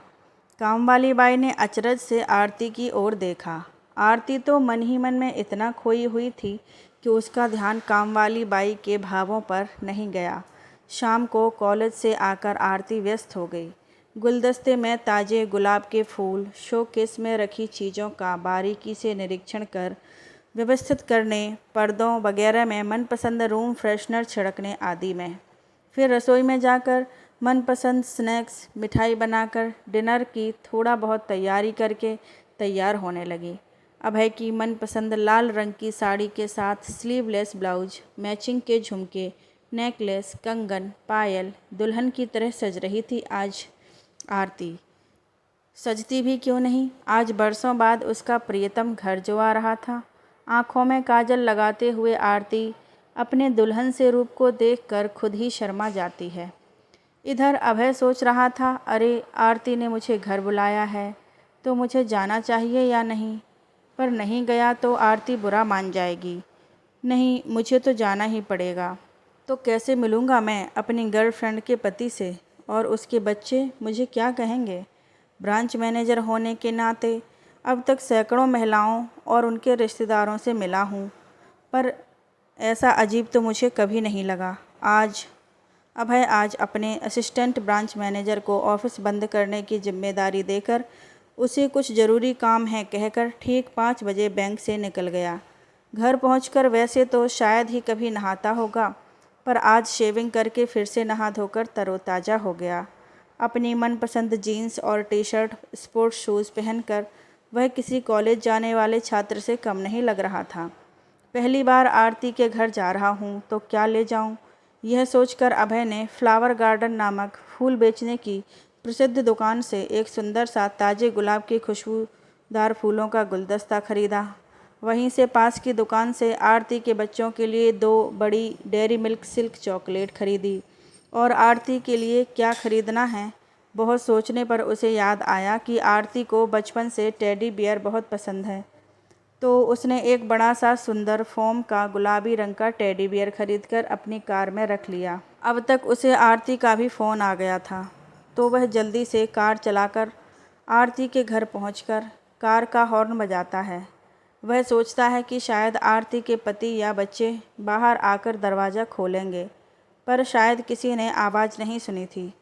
काम वाली बाई ने अचरज से आरती की ओर देखा। आरती तो मन ही मन में इतना खोई हुई थी कि उसका ध्यान काम वाली बाई के भावों पर नहीं गया। शाम को कॉलेज से आकर आरती व्यस्त हो गई। गुलदस्ते में ताज़े गुलाब के फूल, शोकेस में रखी चीज़ों का बारीकी से निरीक्षण कर व्यवस्थित करने, पर्दों वगैरह में मनपसंद रूम फ्रेशनर छिड़कने आदि में। फिर रसोई में जाकर मनपसंद स्नैक्स, मिठाई बनाकर डिनर की थोड़ा बहुत तैयारी करके तैयार होने लगी। अभय की मनपसंद लाल रंग की साड़ी के साथ स्लीवलेस ब्लाउज, मैचिंग के झुमके, नेकलेस, कंगन, पायल, दुल्हन की तरह सज रही थी आज आरती। सजती भी क्यों नहीं, आज बरसों बाद उसका प्रियतम घर जो आ रहा था। आँखों में काजल लगाते हुए आरती अपने दुल्हन से रूप को देखकर खुद ही शर्मा जाती है। इधर अभय सोच रहा था, अरे आरती ने मुझे घर बुलाया है तो मुझे जाना चाहिए या नहीं, पर नहीं गया तो आरती बुरा मान जाएगी। नहीं, मुझे तो जाना ही पड़ेगा। तो कैसे मिलूँगा मैं अपनी गर्लफ्रेंड के पति से, और उसके बच्चे मुझे क्या कहेंगे। ब्रांच मैनेजर होने के नाते अब तक सैकड़ों महिलाओं और उनके रिश्तेदारों से मिला हूँ, पर ऐसा अजीब तो मुझे कभी नहीं लगा। अभय आज अपने असिस्टेंट ब्रांच मैनेजर को ऑफिस बंद करने की जिम्मेदारी देकर उसे कुछ ज़रूरी काम है कहकर ठीक 5 बजे बैंक से निकल गया। घर पहुंचकर वैसे तो शायद ही कभी नहाता होगा, पर आज शेविंग करके फिर से नहा धोकर तरोताज़ा हो गया। अपनी मनपसंद जीन्स और टी शर्ट, स्पोर्ट्स शूज़ पहनकर वह किसी कॉलेज जाने वाले छात्र से कम नहीं लग रहा था। पहली बार आरती के घर जा रहा हूँ तो क्या ले जाऊँ, यह सोचकर अभय ने फ्लावर गार्डन नामक फूल बेचने की प्रसिद्ध दुकान से एक सुंदर सा ताज़े गुलाब के खुशबूदार फूलों का गुलदस्ता खरीदा। वहीं से पास की दुकान से आरती के बच्चों के लिए 2 बड़ी डेयरी मिल्क सिल्क चॉकलेट खरीदी। और आरती के लिए क्या खरीदना है, बहुत सोचने पर उसे याद आया कि आरती को बचपन से टेडी बियर बहुत पसंद है, तो उसने एक बड़ा सा सुंदर फोम का गुलाबी रंग का टेडी बियर खरीदकर अपनी कार में रख लिया। अब तक उसे आरती का भी फ़ोन आ गया था, तो वह जल्दी से कार चलाकर आरती के घर पहुंचकर कार का हॉर्न बजाता है। वह सोचता है कि शायद आरती के पति या बच्चे बाहर आकर दरवाज़ा खोलेंगे, पर शायद किसी ने आवाज़ नहीं सुनी थी।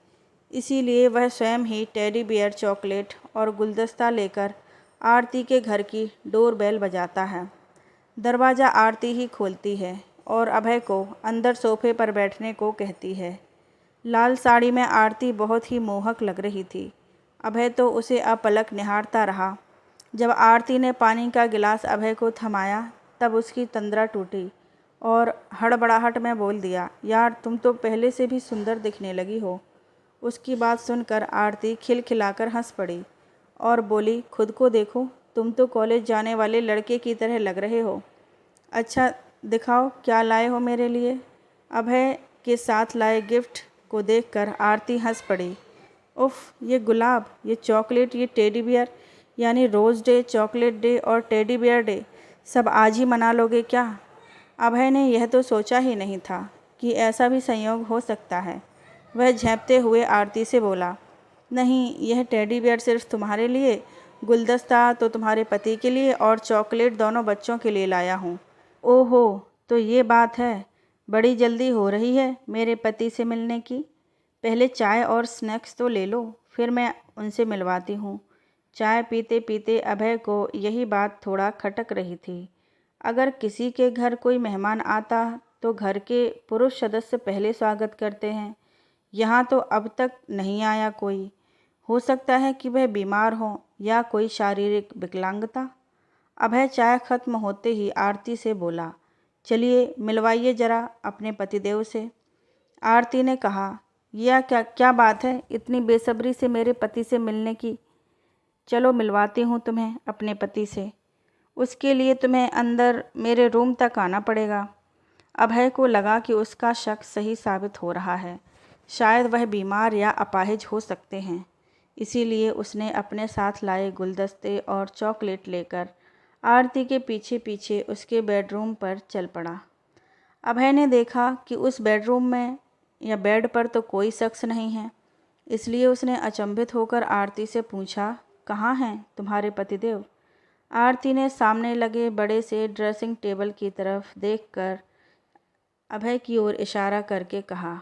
इसीलिए वह स्वयं ही टेडी बियर, चॉकलेट और गुलदस्ता लेकर आरती के घर की डोर बेल बजाता है। दरवाज़ा आरती ही खोलती है और अभय को अंदर सोफे पर बैठने को कहती है। लाल साड़ी में आरती बहुत ही मोहक लग रही थी। अभय तो उसे अपलक निहारता रहा। जब आरती ने पानी का गिलास अभय को थमाया तब उसकी तंद्रा टूटी और हड़बड़ाहट में बोल दिया, यार तुम तो पहले से भी सुंदर दिखने लगी हो। उसकी बात सुनकर आरती खिलखिलाकर हंस पड़ी और बोली, खुद को देखो, तुम तो कॉलेज जाने वाले लड़के की तरह लग रहे हो। अच्छा दिखाओ क्या लाए हो मेरे लिए। अभय के साथ लाए गिफ्ट को देखकर आरती हंस पड़ी। उफ, ये गुलाब, ये चॉकलेट, ये टेडी बियर, यानी रोज़ डे, चॉकलेट डे और टेडी बियर डे सब आज ही मना लोगे क्या। अभय ने यह तो सोचा ही नहीं था कि ऐसा भी संयोग हो सकता है। वह झेंपते हुए आरती से बोला, नहीं, यह टेडी बियर सिर्फ तुम्हारे लिए, गुलदस्ता तो तुम्हारे पति के लिए और चॉकलेट दोनों बच्चों के लिए लाया हूँ। ओहो, तो ये बात है, बड़ी जल्दी हो रही है मेरे पति से मिलने की। पहले चाय और स्नैक्स तो ले लो, फिर मैं उनसे मिलवाती हूँ। चाय पीते पीते अभय को यही बात थोड़ा खटक रही थी। अगर किसी के घर कोई मेहमान आता तो घर के पुरुष सदस्य पहले स्वागत करते हैं। यहाँ तो अब तक नहीं आया कोई। हो सकता है कि वह बीमार हो या कोई शारीरिक विकलांगता। अभय चाय खत्म होते ही आरती से बोला, चलिए मिलवाइए जरा अपने पतिदेव से। आरती ने कहा, यह क्या बात है इतनी बेसब्री से मेरे पति से मिलने की। चलो मिलवाती हूँ तुम्हें अपने पति से। उसके लिए तुम्हें अंदर मेरे रूम तक आना पड़ेगा। अभय को लगा कि उसका शक सही साबित हो रहा है। शायद वह बीमार या अपाहिज हो सकते हैं। इसीलिए उसने अपने साथ लाए गुलदस्ते और चॉकलेट लेकर आरती के पीछे पीछे उसके बेडरूम पर चल पड़ा। अभय ने देखा कि उस बेडरूम में या बेड पर तो कोई शख्स नहीं है। इसलिए उसने अचंभित होकर आरती से पूछा, कहाँ हैं तुम्हारे पतिदेव? आरती ने सामने लगे बड़े से ड्रेसिंग टेबल की तरफ देखकर अभय की ओर इशारा करके कहा,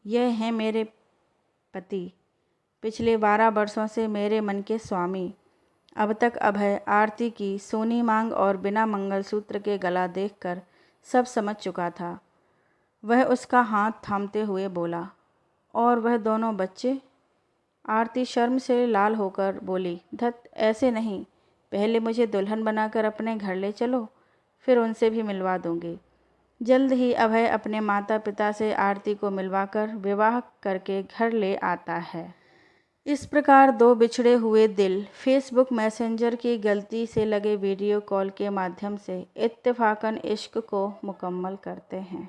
यह हैं मेरे पति, पिछले 12 वर्षों से मेरे मन के स्वामी। अब तक अभय आरती की सोनी मांग और बिना मंगलसूत्र के गला देखकर सब समझ चुका था। वह उसका हाथ थामते हुए बोला, और वह दोनों बच्चे? आरती शर्म से लाल होकर बोली, धत, ऐसे नहीं, पहले मुझे दुल्हन बनाकर अपने घर ले चलो, फिर उनसे भी मिलवा दूंगी। जल्द ही अभय अपने माता पिता से आरती को मिलवाकर विवाह करके घर ले आता है। इस प्रकार दो बिछड़े हुए दिल फेसबुक मैसेंजर की गलती से लगे वीडियो कॉल के माध्यम से इत्तेफाकन इश्क को मुकम्मल करते हैं।